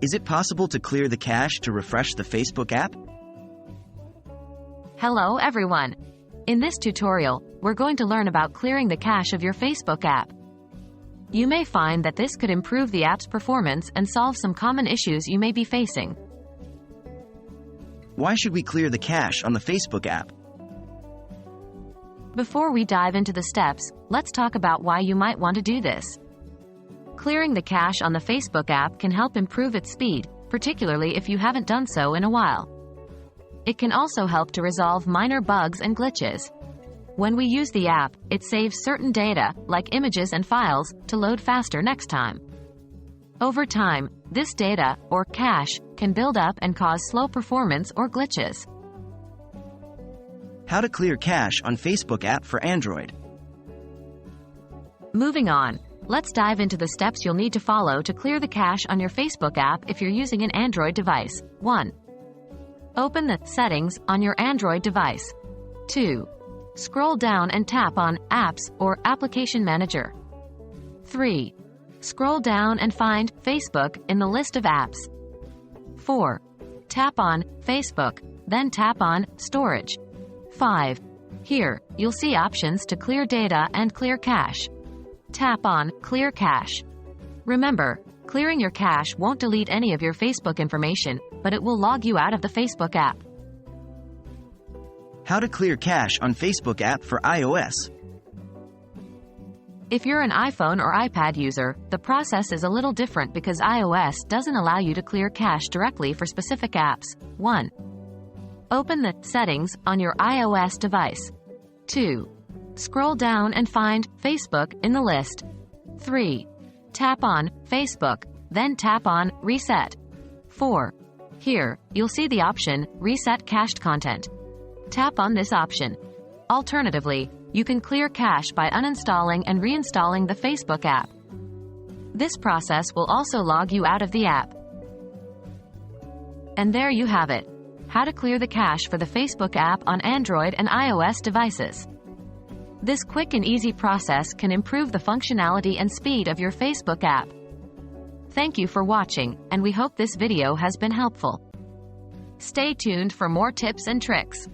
Is it possible to clear the cache to refresh the Facebook app? Hello everyone! In this tutorial, we're going to learn about clearing the cache of your Facebook app. You may find that this could improve the app's performance and solve some common issues you may be facing. Why should we clear the cache on the Facebook app? Before we dive into the steps, let's talk about why you might want to do this. Clearing the cache on the Facebook app can help improve its speed, particularly if you haven't done so in a while. It can also help to resolve minor bugs and glitches. When we use the app, it saves certain data, like images and files, to load faster next time. Over time, this data, or cache, can build up and cause slow performance or glitches. How to clear cache on Facebook app for Android. Moving on, let's dive into the steps you'll need to follow to clear the cache on your Facebook app if you're using an Android device. 1. Open the Settings on your Android device. 2. Scroll down and tap on Apps or Application Manager. 3. Scroll down and find Facebook in the list of apps. 4. Tap on Facebook, then tap on Storage. 5. Here, you'll see options to clear data and clear cache. Tap on Clear Cache. Remember, clearing your cache won't delete any of your Facebook information, but it will log you out of the Facebook app. How to clear cache on Facebook app for iOS. If you're an iPhone or iPad user, the process is a little different because iOS doesn't allow you to clear cache directly for specific apps. 1. Open the Settings on your iOS device. 2. Scroll down and find Facebook in the list. 3. Tap on Facebook, then tap on Reset. 4. Here, you'll see the option Reset Cached Content. Tap on this option. Alternatively, you can clear cache by uninstalling and reinstalling the Facebook app. This process will also log you out of the app. And there you have it. How to clear the cache for the Facebook app on Android and iOS devices. This quick and easy process can improve the functionality and speed of your Facebook app. Thank you for watching, and we hope this video has been helpful. Stay tuned for more tips and tricks.